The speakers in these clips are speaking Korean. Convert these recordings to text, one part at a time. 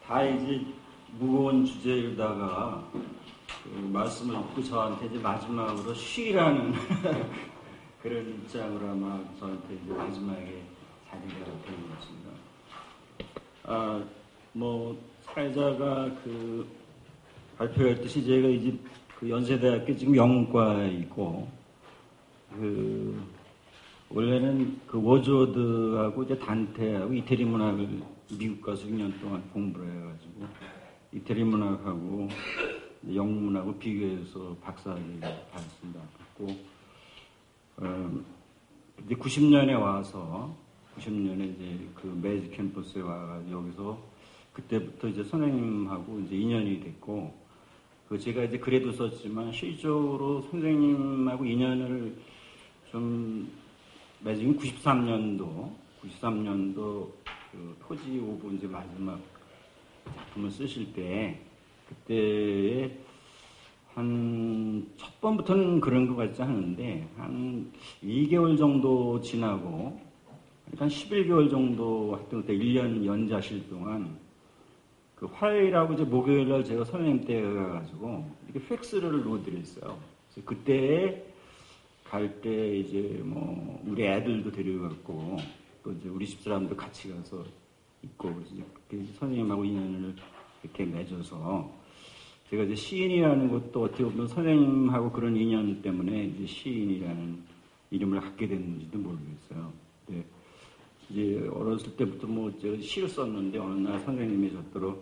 다 이제 무거운 주제에다가 말씀을 듣고 저한테 이제 마지막으로 쉬라는 그런 입장으로 아마 저한테 이제 마지막에 자리가 되는 것 같습니다. 사회자가 발표했듯이 제가 이제 연세대학교 지금 영문과에 있고, 원래는 워즈워드하고 이제 단테하고 이태리 문학을 미국 가서 6년 동안 공부를 해가지고 이태리 문학하고 영문 문학을 비교해서 박사학위를 받았습니다. 받고 이제 90년에 와서 90년에 이제 메이지 캠퍼스에 와가지고 여기서 그때부터 이제 선생님하고 이제 인연이 됐고, 제가 이제 글에도 썼지만 실질적으로 선생님하고 인연을 좀 매진 93년도 토지 오브 이제 마지막 작품을 쓰실 때, 그때 첫 번부터는 그런 것 같지 않은데, 한 2개월 정도 지나고, 한 11개월 정도 하여튼 그때 1년 연자실 동안, 화요일하고 이제 목요일날 제가 선생님 댁에 가가지고, 이렇게 팩스를 놓아드렸어요. 그래서 그때 갈 때 이제 우리 애들도 데려갔고, 또 이제 우리 집사람도 같이 가서 있고, 그래서 선생님하고 인연을 이렇게 맺어서, 제가 이제 시인이라는 것도 어떻게 보면 선생님하고 그런 인연 때문에 이제 시인이라는 이름을 갖게 됐는지도 모르겠어요. 근데 이제 어렸을 때부터 제가 시를 썼는데 어느 날 선생님이 저더러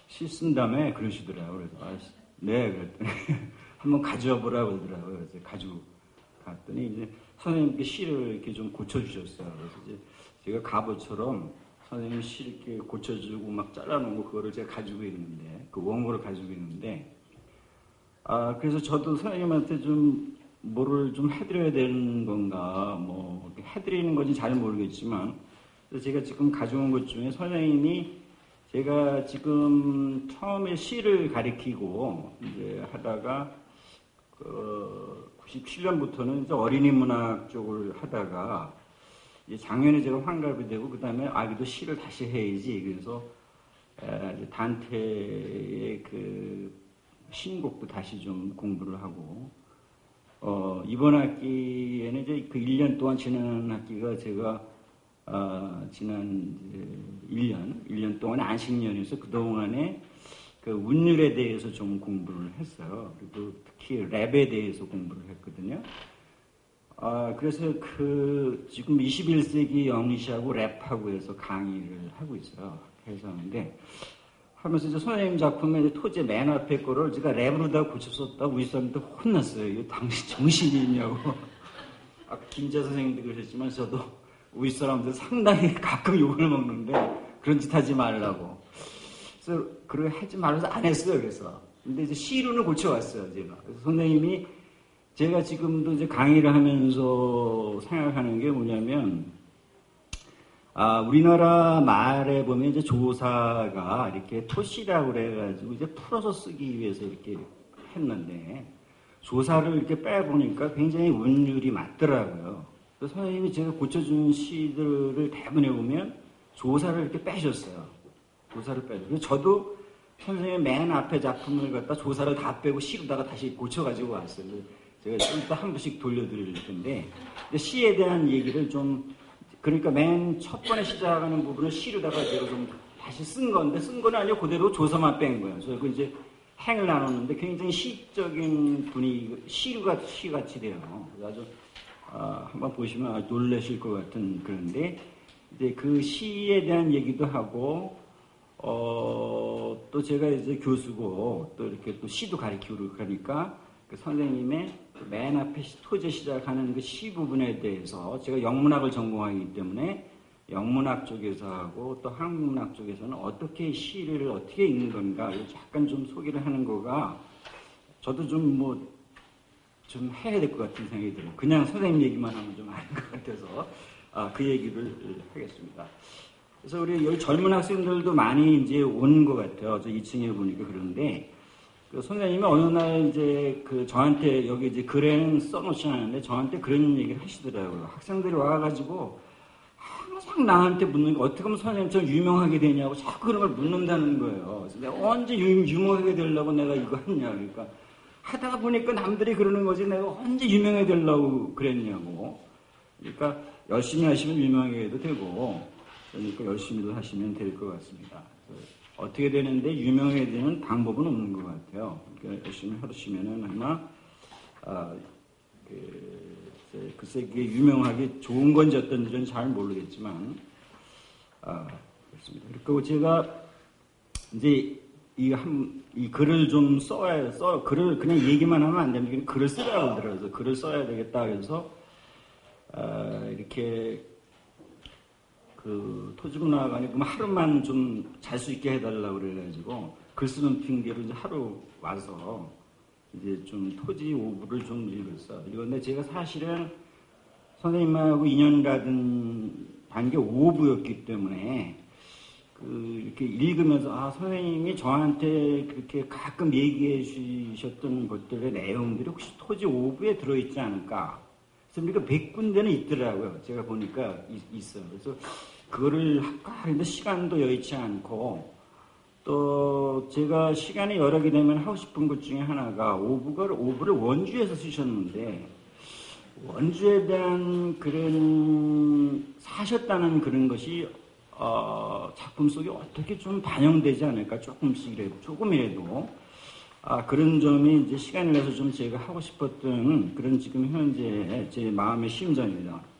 시 쓴다며 그러시더라고요. 그래서 네, 그랬더니 한번 가져와 보라고 그러더라고요. 그래서 가지고 갔더니 이제 선생님께 시를 이렇게 좀 고쳐주셨어요. 그래서 이제 제가 갑옷처럼 선생님 시 이렇게 고쳐주고 막 잘라놓은 거 그거를 제가 가지고 있는데, 원고를 가지고 있는데, 그래서 저도 선생님한테 좀 뭐를 좀 해드려야 되는 건가, 해드리는 건지 잘 모르겠지만, 그래서 제가 지금 가져온 것 중에 선생님이 제가 지금 처음에 시를 가르치고 이제 하다가 97년부터는 이제 어린이 문학 쪽을 하다가 이제 작년에 제가 환갑이 되고 그 다음에 아기도 시를 다시 해야지. 그래서 이제 단테의 신곡도 다시 좀 공부를 하고 이번 학기에는 이제 1년 동안 지난 학기가 제가 지난 1년 동안 안식년에서 그동안에 운율에 대해서 좀 공부를 했어요. 그리고 특히 랩에 대해서 공부를 했거든요. 그래서 지금 21세기 영리시하고 랩하고 해서 강의를 하고 있어요. 해서 하는데, 하면서 이제 선생님 작품에 이제 토지의 맨 앞에 거를 제가 랩으로다 고쳤었다고 우리 사람들 혼났어요. 이거 당신 정신이 있냐고. 김재 선생님도 그러셨지만 저도 우리 사람들 상당히 가끔 욕을 먹는데 그런 짓 하지 말라고. 그래서 그렇게 하지 말아서 안 했어요. 그래서. 근데 이제 시로는 고쳐왔어요. 제가. 그래서 선생님이 제가 지금도 이제 강의를 하면서 생각하는 게 뭐냐면, 우리나라 말에 보면 이제 조사가 이렇게 토시라고 그래가지고 이제 풀어서 쓰기 위해서 이렇게 했는데, 조사를 이렇게 빼보니까 굉장히 운율이 맞더라고요. 그래서 선생님이 제가 고쳐준 시들을 대부분에 보면 조사를 이렇게 빼셨어요. 조사를 빼죠. 그래서 저도 선생님의 맨 앞에 작품을 갖다 조사를 다 빼고 시로다가 다시 고쳐가지고 왔어요. 제가 좀 이따 한 번씩 돌려드릴 텐데, 시에 대한 얘기를 좀, 그러니까 맨 첫 번에 시작하는 부분을 시로다가 제가 좀 다시 쓴 거는 아니고 그대로 조사만 뺀 거예요. 그래서 이제 행을 나눴는데 굉장히 시적인 분위기, 시같이 돼요. 그래서 아주, 한번 보시면 놀라실 것 같은 그런데, 이제 그 시에 대한 얘기도 하고, 또 제가 이제 교수고, 또 이렇게 또 시도 가르치고 그러니까, 선생님의 맨 앞에 토제 시작하는 그 시 부분에 대해서 제가 영문학을 전공하기 때문에 영문학 쪽에서 하고 또 한국문학 쪽에서는 어떻게 시를 어떻게 읽는 건가 약간 좀 소개를 하는 거가 저도 좀 해야 될 것 같은 생각이 들어요. 그냥 선생님 얘기만 하면 좀 아닌 것 같아서 그 얘기를 하겠습니다. 그래서 우리 여기 젊은 학생들도 많이 이제 온 것 같아요. 저 2층에 보니까 그런데 선생님이 어느 날 이제 저한테 여기 이제 글에는 써놓지 않았는데 저한테 그런 얘기를 하시더라고요. 학생들이 와가지고 항상 막 나한테 묻는 거, 어떻게 하면 선생님처럼 유명하게 되냐고 자꾸 그런 걸 묻는다는 거예요. 그래서 내가 언제 유명하게 되려고 내가 이거 했냐. 그러니까 하다 보니까 남들이 그러는 거지 내가 언제 유명해 되려고 그랬냐고. 그러니까 열심히 하시면 유명하게 해도 되고, 그러니까 열심히도 하시면 될 것 같습니다. 어떻게 되는데 유명해야 되는 방법은 없는 것 같아요. 그러니까 열심히 하시면은 아마 글쎄 그게 유명하게 좋은 건지 어떤지는 잘 모르겠지만 그렇습니다. 그리고 제가 이제 이 글을 좀 글을 그냥 얘기만 하면 안 됩니다. 글을 쓰라고 들어서 글을 써야 되겠다 그래서 이렇게 그 토지문화관이 하루만 좀 잘 수 있게 해달라고 그래가지고 글 쓰는 핑계로 이제 하루 와서 이제 좀 토지 오부를 좀 읽었어. 읽었는데 제가 사실은 선생님하고 인연 가진 게 오부였기 때문에 이렇게 읽으면서 선생님이 저한테 그렇게 가끔 얘기해 주셨던 것들의 내용들이 혹시 토지 오부에 들어있지 않을까? 그래서 그러니까 100군데는 있더라고요. 제가 보니까 있어요. 그래서 그거를 할까 하는데 시간도 여의치 않고 또 제가 시간이 여러 개 되면 하고 싶은 것 중에 하나가 오부를 원주에서 쓰셨는데 원주에 대한 그런 사셨다는 그런 것이 작품 속에 어떻게 좀 반영되지 않을까 조금이라도 그런 점이 이제 시간을 내서 좀 제가 하고 싶었던 그런 지금 현재 제 마음의 심정입니다.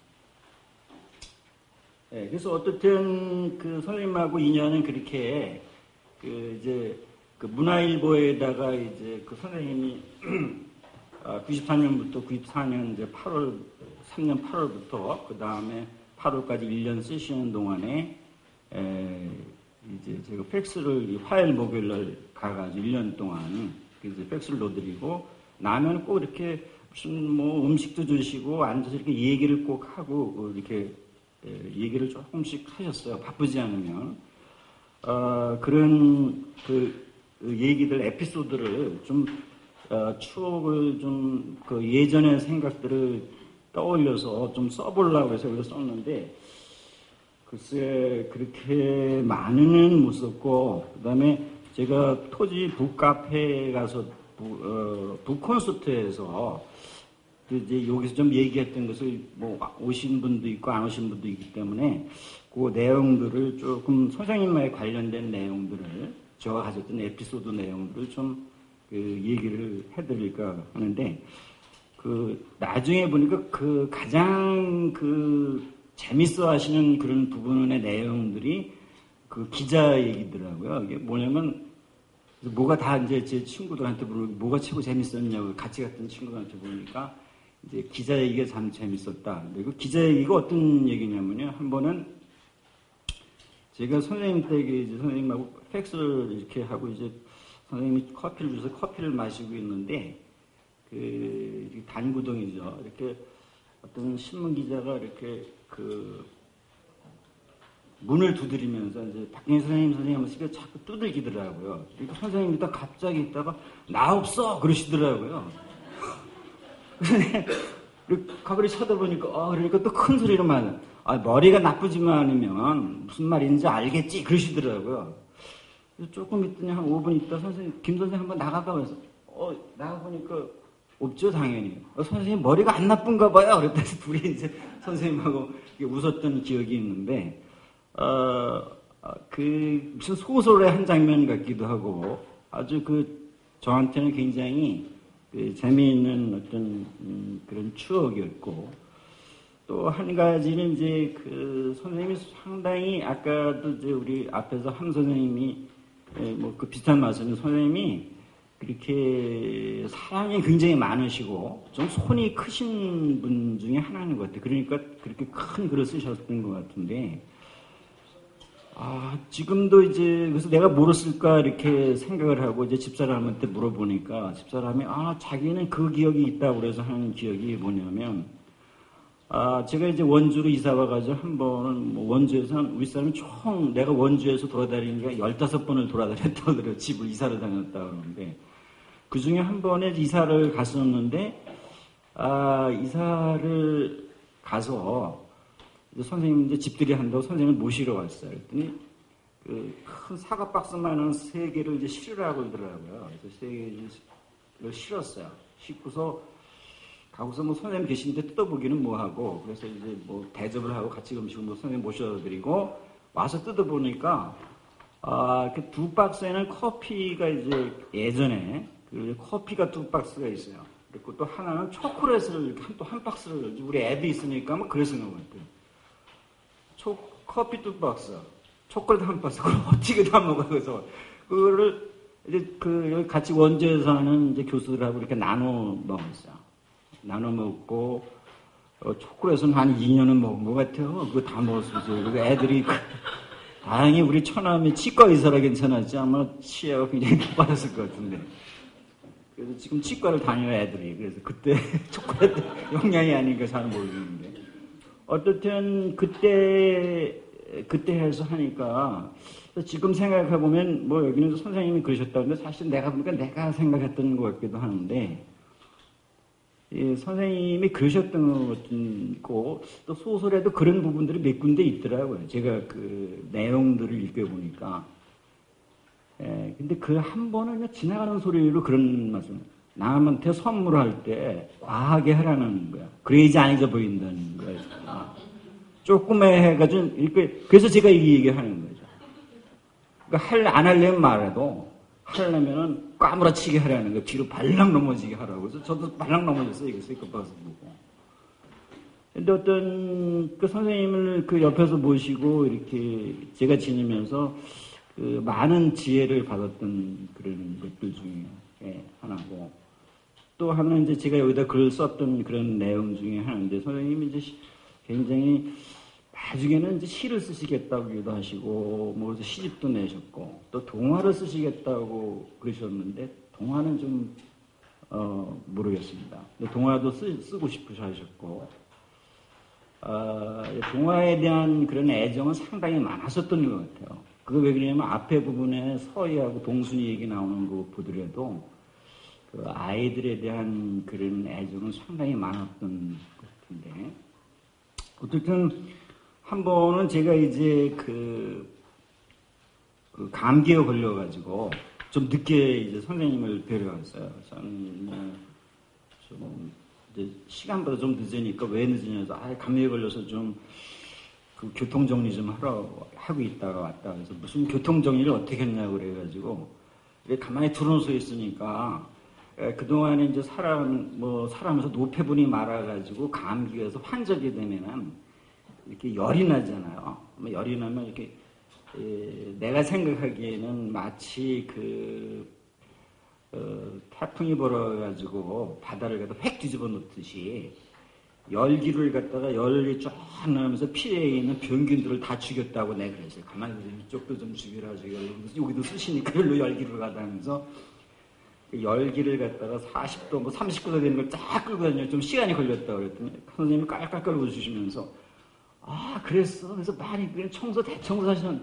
네, 그래서 어떻든 그 선생님하고 인연은 그렇게 이제 그 문화일보에다가 이제 그 선생님이 93년부터 94년 이제 3년 8월부터 그 다음에 8월까지 1년 쓰시는 동안에 이제 제가 팩스를 화요일 목요일날 가가지고 1년 동안 이제 팩스를 넣어드리고 나면 꼭 이렇게 무슨 뭐 음식도 주시고 앉아서 이렇게 얘기를 꼭 하고 이렇게 얘기를 조금씩 하셨어요. 바쁘지 않으면 그런 그 얘기들 에피소드를 좀 추억을 좀 그 예전의 생각들을 떠올려서 좀 써보려고 해서 여기서 썼는데 글쎄 그렇게 많이는 못 썼고 그 다음에 제가 토지 북카페에 가서 북콘서트에서 이제 여기서 좀 얘기했던 것을 뭐 오신 분도 있고 안 오신 분도 있기 때문에 그 내용들을 조금 선생님과의 관련된 내용들을 제가 가졌던 에피소드 내용들을 좀 얘기를 해드릴까 하는데 나중에 보니까 가장 재밌어 하시는 그런 부분의 내용들이 기자 얘기더라고요. 이게 뭐냐면 뭐가 다 이제 제 친구들한테 물어보고 뭐가 최고 재밌었냐고 같이 갔던 친구들한테 보니까 이제 기자 얘기가 참 재밌었다. 그리고 기자 얘기가 어떤 얘기냐면요. 한 번은 제가 선생님 댁에 이제 선생님하고 팩스를 이렇게 하고 이제 선생님이 커피를 주셔서 커피를 마시고 있는데 단구동이죠. 이렇게 어떤 신문 기자가 이렇게 문을 두드리면서 이제 박경희 선생님 하면서 입에 자꾸 두들기더라고요. 그러니까 선생님이 딱 갑자기 있다가 나 없어 그러시더라고요. 가만히 쳐다보니까 그러니까 또 큰 소리로 머리가 나쁘지만 않으면 무슨 말인지 알겠지 그러시더라고요. 그래서 조금 있더니 한 5분 있다 김 선생님 한번 나가봐 그래서 나가보니까 없죠 당연히. 선생님 머리가 안 나쁜가 봐요. 그랬더니 둘이 이제 선생님하고 웃었던 기억이 있는데 무슨 소설의 한 장면 같기도 하고 아주 저한테는 굉장히 재미있는 어떤 그런 추억이었고 또 한 가지는 이제 선생님이 상당히 아까도 이제 우리 앞에서 함 선생님이 비슷한 말씀인 선생님이 그렇게 사랑이 굉장히 많으시고 좀 손이 크신 분 중에 하나인 것 같아요. 그러니까 그렇게 큰 글을 쓰셨던 것 같은데 지금도 이제 그래서 내가 뭐를 쓸까 이렇게 생각을 하고 이제 집사람한테 물어보니까 집사람이 자기는 그 기억이 있다고 그래서 하는 기억이 뭐냐면 제가 이제 원주로 이사 와가지고 한 번은 원주에서 우리 사람이 총 내가 원주에서 돌아다니는 게 15번을 돌아다녔다고 그래요. 집을 이사를 다녔다고 그러는데 그 중에 한 번에 이사를 갔었는데 이사를 가서 이제 선생님 이제 집들이 한다고 선생님을 모시러 왔어요. 그랬더니 그 큰 사과 박스만한 3개를 이제 실으라고 그러더라고요. 그래서 3개를 실었어요. 싣고서 가고서 뭐 선생님 계신데 뜯어보기는 뭐하고, 그래서 이제 뭐 대접을 하고 같이 음식을 뭐 선생님 모셔드리고 와서 뜯어보니까 그 2박스에는 커피가 이제 예전에 그 커피가 2박스가 있어요. 그리고 또 하나는 초콜릿을 또 한 박스를, 우리 애도 있으니까 뭐 그래서 그런 것 같아요. 커피 2박스, 초콜릿 한 박스, 그걸 어떻게 다 먹어요. 그래서 그거를 이제 여기 같이 원주에서 하는 이제 교수들하고 이렇게 나눠 먹었어요. 나눠 먹고, 초콜릿은 한 2년은 먹은 것 같아요. 그거 다 먹었어요. 그 애들이, 다행히 우리 처남이 치과 의사라 괜찮았지, 아마 치아가 굉장히 높아졌을 것 같은데. 그래서 지금 치과를 다녀요, 애들이. 그래서 그때 초콜릿 영양이 아닌가 잘 모르겠는데. 어쨌든, 그때 해서 하니까, 지금 생각해보면, 뭐 여기는 선생님이 그러셨다는데, 사실 내가 보니까 내가 생각했던 것 같기도 하는데, 예, 선생님이 그러셨던 것 같고, 또 소설에도 그런 부분들이 몇 군데 있더라고요. 제가 그 내용들을 읽어보니까. 예, 근데 그 한 번은 그냥 지나가는 소리로 그런 말씀, 남한테 선물할 때 과하게 하라는 거야. 그래야지 안 잊어 보인다는 거야. 조금의 해가지고, 그래서 제가 이 얘기 하는 거죠. 그러니까 안 하려면 말해도, 하려면은 까무라치게 하라는 거예요. 뒤로 발랑 넘어지게 하라고. 그래서 저도 발랑 넘어졌어요. 이거 세컨박스 보고. 근데 어떤 그 선생님을 그 옆에서 모시고 이렇게 제가 지내면서 그 많은 지혜를 받았던 그런 것들 중에 하나고, 또 하나는 이제 제가 여기다 글 썼던 그런 내용 중에 하나인데, 선생님이 이제 굉장히 나중에는 이제 시를 쓰시겠다고도 하시고, 뭐 시집도 내셨고, 또 동화를 쓰시겠다고 그러셨는데, 동화는 좀 모르겠습니다. 근데 동화도 쓰고 싶으셔 하셨고, 동화에 대한 그런 애정은 상당히 많았었던 것 같아요. 그거 왜 그러냐면 앞에 부분에 서희하고 동순이 얘기 나오는 거 보더라도 그 아이들에 대한 그런 애정은 상당히 많았던 것 같은데, 어쨌든 한 번은 제가 이제 그 감기에 걸려가지고 좀 늦게 이제 선생님을 뵈러 갔어요. 저는 좀 이제 시간보다 좀 늦으니까 왜 늦으냐 해서 감기에 걸려서 좀 그 교통 정리 좀 하고 있다가 왔다. 그래서 무슨 교통 정리를 어떻게 했냐고 그래가지고 가만히 들어서 있으니까 그동안에 이제 살아면서 노폐분이 많아가지고 감기가 해서 환절이 되면은 이렇게 열이 나잖아요. 열이 나면 이렇게 내가 생각하기에는 마치 태풍이 불어가지고 바다를 갖다 획 뒤집어 놓듯이 열기를 갖다가 열이 쫙 나면서 피해에 있는 병균들을 다 죽였다고 내가 그랬어요. 가만히 보세요. 이쪽도 좀 죽이라. 여기도 쓰시니까 열로 열기를 가다면서 열기를 갖다가 40도, 뭐 39도 되는 걸 쫙 끌고 다녀요. 좀 시간이 걸렸다고 그랬더니 선생님이 깔깔깔 웃으시면서 그랬어. 그래서 많이 그냥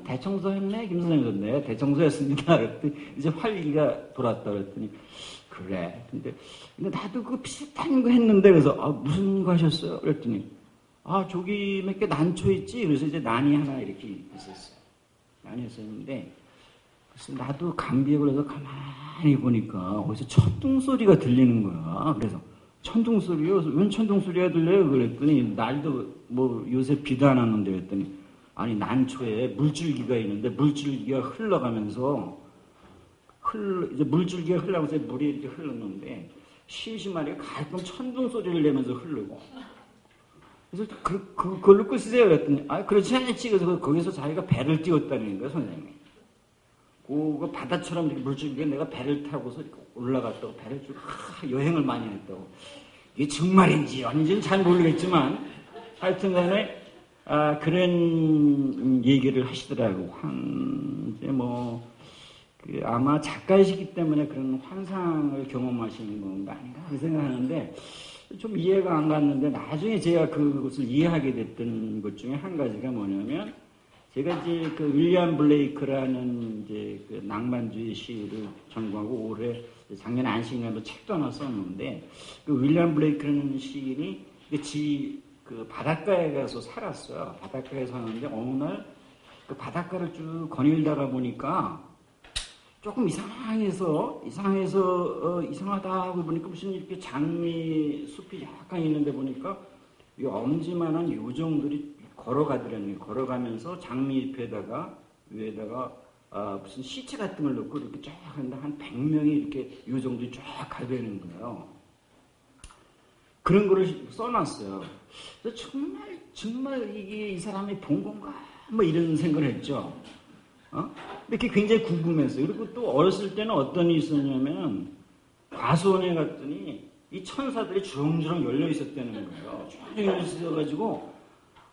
대청소했네? 김 선생님 네, 대청소했습니다. 그랬더니 이제 활기가 돌았다 그랬더니 그래. 근데 나도 그 비슷한 거 했는데 그래서 무슨 거 하셨어요? 그랬더니 저기 몇 개 난초 있지? 그래서 이제 난이 하나 이렇게 있었어요. 난이 있었는데 그래서 나도 감기에 걸려서 가만히 보니까 어디서 천둥 소리가 들리는 거야. 그래서 천둥 소리요? 웬 천둥 소리가 들려요? 그랬더니 날도 뭐 요새 비도 안 왔는데 그랬더니 아니 난초에 물줄기가 있는데 물줄기가 흘러가면서 이제 물줄기가 흘러가면서 물이 이렇게 흘렀는데 심심하게 가끔 천둥 소리를 내면서 흐르고 그래서 그걸로 끝이세요? 그랬더니 그렇지 않지. 그래서 거기서 자기가 배를 띄웠다는 거야 선생님이. 그 바다처럼 이렇게 물줄기에 내가 배를 타고서 이렇게 올라갔다고 배를 쭉 여행을 많이 했다고. 이게 정말인지 아닌지는 잘 모르겠지만 하여튼 간에 그런 얘기를 하시더라고. 이제 아마 작가이시기 때문에 그런 환상을 경험하시는 건가 아닌가 그 생각하는데 좀 이해가 안 갔는데 나중에 제가 그것을 이해하게 됐던 것 중에 한 가지가 뭐냐면 제가 이제 그 윌리엄 블레이크라는 이제 그 낭만주의 시를 전공하고 올해 작년에 안식년으로 책도 하나 썼는데 그 윌리엄 블레이크라는 시인이 그 바닷가에 가서 살았어요. 바닷가에 사는데 어느 날 그 바닷가를 쭉 거닐다가 보니까 조금 이상하다 하고 보니까 무슨 이렇게 장미 숲이 약간 있는데 보니까 이 엄지만한 요정들이 걸어가더라는 거예요. 걸어가면서 장미잎에다가 위에다가 무슨 시체 같은 걸 넣고 이렇게 쫙 하는데 한 100명이 이렇게 요정들이 쫙 가되는 거예요. 그런 거를 써놨어요. 그래서 정말 이게 이 사람이 본 건가? 뭐 이런 생각을 했죠. 근데 그게 굉장히 궁금했어요. 그리고 또 어렸을 때는 어떤 일이 있었냐면 과수원에 갔더니 이 천사들이 주렁주렁 열려 있었다는 거예요. 주렁주렁 열려 있어가지고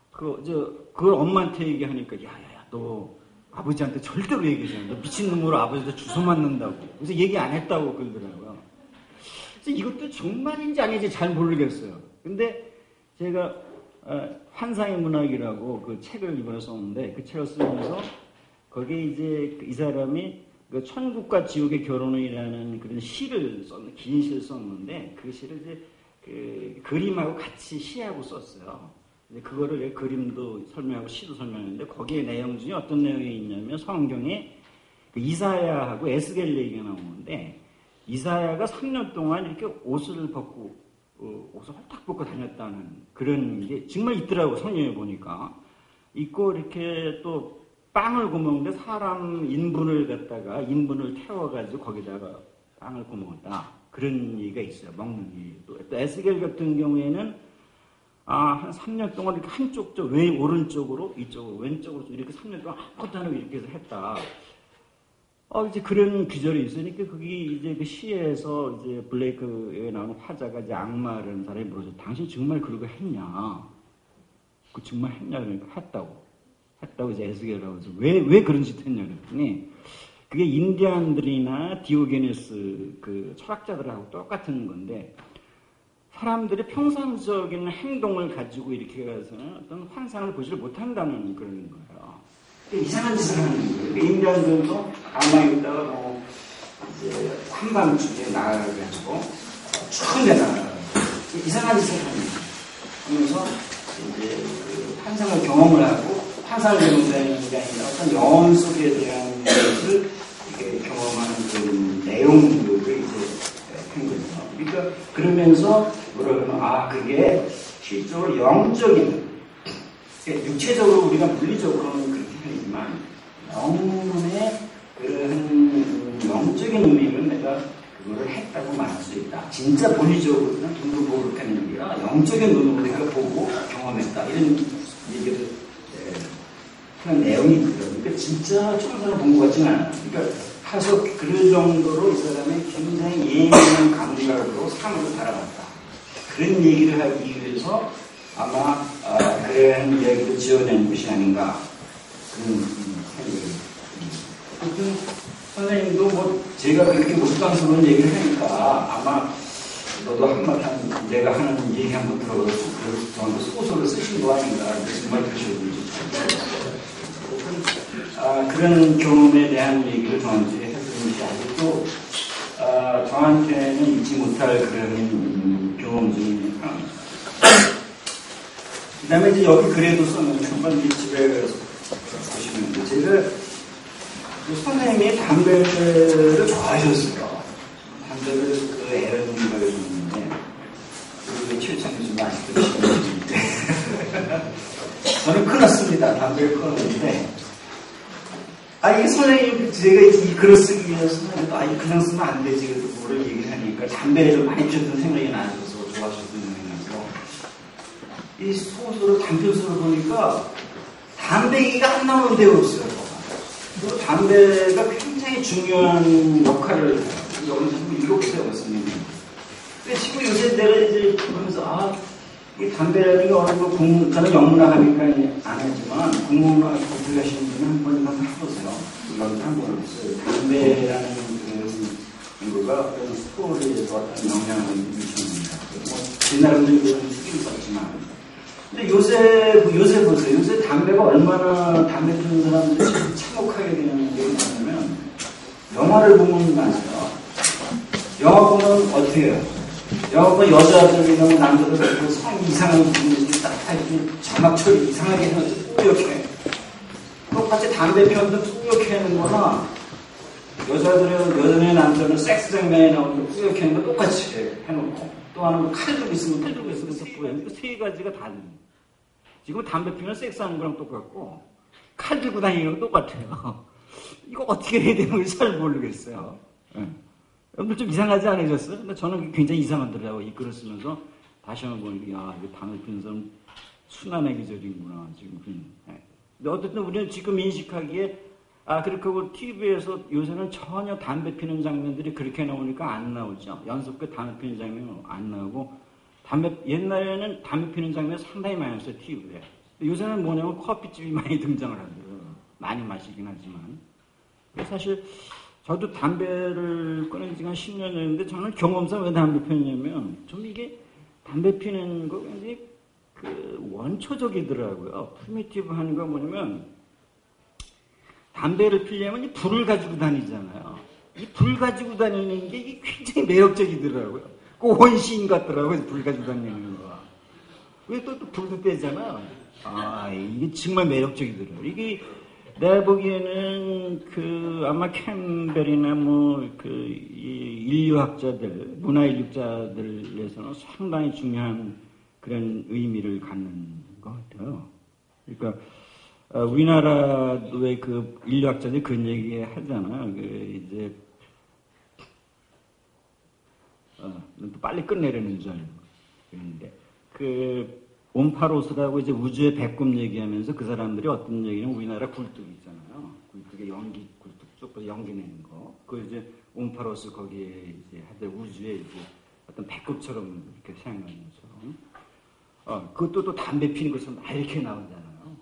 그걸 엄마한테 얘기하니까 야야야 너 아버지한테 절대로 얘기하지 마. 너 미친놈으로 아버지한테 주워 맞는다고. 그래서 얘기 안 했다고 그러더라고요. 그래서 이것도 정말인지 아닌지 잘 모르겠어요. 근데 제가 환상의 문학이라고 그 책을 이번에 썼는데 그 책을 쓰면서 거기에 이제 이 사람이 그 천국과 지옥의 결혼이라는 그런 시를 긴 시를 썼는데 그 시를 이제 그 그림하고 같이 시하고 썼어요. 근데 그거를 그림도 설명하고 시도 설명했는데 거기에 내용 중에 어떤 내용이 있냐면 성경에 그 이사야하고 에스겔 얘기가 나오는데 이사야가 3년 동안 이렇게 옷을 벗고 옷을 홀딱 벗고 다녔다는 그런 게 정말 있더라고. 성경에 보니까 있고 이렇게 또 빵을 구먹는데 사람 인분을 태워가지고 거기다가 빵을 구먹었다. 그런 얘기가 있어요. 먹는 얘기. 또 에스겔 같은 경우에는 한 3년 동안 이렇게 한쪽 오른쪽으로 이쪽으로 왼쪽으로 이렇게 3년 동안 아무것도 안 하고 이렇게 해서 했다. 이제 그런 귀절이 있으니까 그게 이제 그 시에서 이제 블레이크에 나오는 화자가 이제 악마라는 사람이 물어서 당신 정말 그러고 했냐? 그 정말 했냐? 그러니까 했다고 이제 에스겔이라고 해서 왜 그런 짓 했냐 그랬더니 그게 인디안들이나 디오게네스 그 철학자들하고 똑같은 건데 사람들이 평상적인 행동을 가지고 이렇게 가서는 어떤 환상을 보지를 못한다는 그런 거예요. 이상한 짓을 하는 거예요. 인디안들도 가만히 있다가 이제 한밤중에 나가가지고 추운데 나가요. 이상한 짓을 하는 거예요. 하면서 이제 그 환상을 경험을 하고 환상을 경험하는 게 아니라 어떤 영혼 속에 대한 것을 이렇게 경험하는 그런 내용들을 이제 한 거죠. 그러니까 그러면서 뭐라 그러면 그게 실제로 영적인 육체적으로 우리가 물리적으로는 그렇게 하지만 영혼의 그런 영적인 의미를 내가 그거를 했다고 말할 수 있다. 진짜 본의적으로는 눈으로 보고 그렇게 하는 게 아니라 영적인 눈으로 내가 보고 경험했다. 이런 얘기를 하는 내용이 있거든요. 그러니까 진짜 천사를 본 것 같지는 않아요. 그러니까 가서 그럴 정도로 이 사람이 굉장히 예민한 감각으로 삶을 살아갔다. 그런 얘기를 하기 위해서 아마 그런 이야기를 지어낸 것이 아닌가 그런 생각이 듭니다. 선생님도 제가 그렇게 못당스러운 얘기를 하니까 아마 너도 한마디 내가 하는 얘기 한번 들어서 저한테 소설을 쓰신 거 아닌가 정말 그러셨는지 그런 경험에 대한 얘기를 저한테 해주는 게 아직도 저한테는 잊지 못할 그런 경험 중에 하나입니다. 그 다음에 이제 여기 글에도 썼는데 한번 집에 가서 보시면 제가 선생님이 담배를 좋아하셨어요. 담배를 그 애를 먹였는데 그 최창준 아직도 시켰는데 저는 끊었습니다. 담배를 끊었는데 이게 선생님 제가 이 글을 쓰기 위해서 이거 그냥 쓰면 안 되지 그래서 뭐를 얘기를 하니까 담배를 많이 피웠던 생각이 나셔서 좋아하셨던 생각이 나서 이 소설을 단편소를 보니까 담배 얘기가 안 나오는 데가 없어요. 그리고 담배가 굉장히 중요한 역할을 여기서 이렇게 배웠습니다. 근데 지금 요새 내가 이제 보면서 이 담배라는 게 어느 거 저는 영문학 하니까 안 하지만 국문학 공부하시는 분은 한 번만 해보세요. 이건 한번 없어요. 담배라는 거가 어떤 스토리에서 어떤 영향을 미칩니다. 옛날에는 이런 시기를 썼지만 근데 요새 보세요. 요새 담배가 얼마나 담배 피우는 사람들이 참혹하게 되는 게 뭐냐면 영화를 보면 많아요. 영화 보면 어떻게 해요? 영화 보면 여자들이나 남자들 성 이상한 분들이 딱 이렇게 자막 처리 이상하게 해놓고 뿌옇게. 똑같이 담배 피우는데 뿌옇게 하는 거나, 여자의 남자는 섹스 장면에 나오는 뿌옇게 하는 거 똑같이 해놓고, 또 하나는 칼 들고 있으면 뿌옇게. 세 가지가 다른. 지금 담배 피우면 섹스하는 거랑 똑같고, 칼 들고 다니는 거 똑같아요. 이거 어떻게 해야 되는 건지 잘 모르겠어요. 여러분들 좀 이상하지 않으셨어요? 근데 저는 굉장히 이상하더라고요. 이 글을 쓰면서 다시 한번 보니까, 이거 담배 피우는 사람 순환의 기절이구나, 지금. 근데 어쨌든 우리는 지금 인식하기에, 그렇게 TV에서 요새는 전혀 담배 피는 장면들이 그렇게 나오니까 안 나오죠. 연속그 담배 피는 장면 안 나오고, 옛날에는 담배 피는 장면 상당히 많이 나왔어요, TV에. 요새는 뭐냐면 커피집이 많이 등장을 하더라고요. 많이 마시긴 하지만. 사실, 저도 담배를 끊은 지가 10년 됐는데, 저는 경험상 왜 담배 피우냐면, 좀 이게 담배 피는 거 굉장히 원초적이더라고요. 프리미티브한 거 뭐냐면, 담배를 피려면 이 불을 가지고 다니잖아요. 이 불 가지고 다니는 게 이게 굉장히 매력적이더라고요. 그 원시인 같더라고요, 불 가지고 다니는 거. 왜 또 불도 빼잖아. 이게 정말 매력적이더라고요. 이게 내가 보기에는 아마 캠벨이나 인류학자들, 문화인류자들에서는 상당히 중요한 그런 의미를 갖는 것 같아요. 그러니까, 우리나라도 왜 인류학자들이 그런 얘기 하잖아요. 이제, 또 빨리 끝내려는 줄 알고. 그런데, 온파로스라고 이제 우주의 배꼽 얘기하면서 그 사람들이 어떤 얘기냐면 우리나라 굴뚝 있잖아요. 굴뚝에 연기, 굴뚝 쪽 연기 내는 거. 그 이제 온파로스 거기에 이제 하여튼 우주에 이제 어떤 배꼽처럼 이렇게 생각하는 것처럼. 그것도 또 담배 피는 것처럼 이렇게 나오잖아요.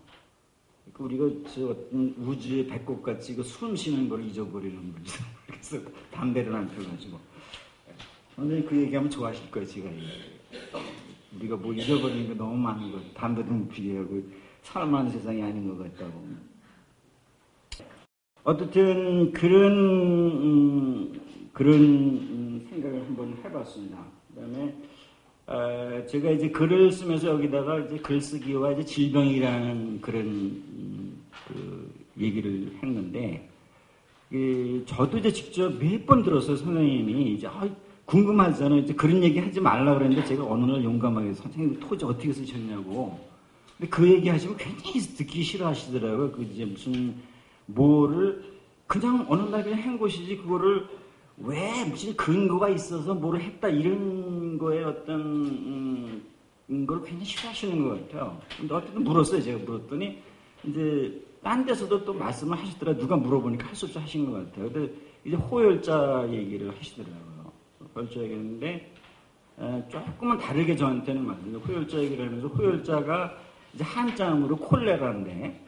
우리가 어떤 우주의 배꼽 같이 숨 쉬는 걸 잊어버리는 거죠. 그래서 담배를 안 펴가지고. 선생님 그 얘기하면 좋아하실 거예요, 제가. 우리가 뭐 잊어버리는 게 너무 많은 거, 담배도 못 피게 하고, 살만한 세상이 아닌 것 같다고. 어쨌든, 그런 생각을 한번 해봤습니다. 그 다음에, 제가 이제 글을 쓰면서 여기다가 이제 글쓰기와 이제 질병이라는 그런, 얘기를 했는데, 저도 이제 직접 몇 번 들었어요, 선생님이. 이제, 궁금하잖아요. 이제 그런 얘기 하지 말라 그랬는데 제가 어느 날 용감하게 선생님 토지 어떻게 쓰셨냐고. 근데 그 얘기 하시면 굉장히 듣기 싫어하시더라고요. 이제 뭐를 그냥 어느 날 그냥 한 것이지 그거를 왜 무슨 근거가 있어서 뭐를 했다 이런 거에 어떤 걸 굉장히 싫어하시는 것 같아요. 근데 어쨌든 물었어요. 제가 물었더니 이제 딴 데서도 또 말씀을 하시더라고요. 누가 물어보니까 할 수 없이 하신 것 같아요. 근데 이제 호열자 얘기를 하시더라고요. 호열자 얘기했는데 조금은 다르게 저한테는 맞아요. 호열자 얘기를 하면서 호열자가 이제 한자음으로 콜레라인데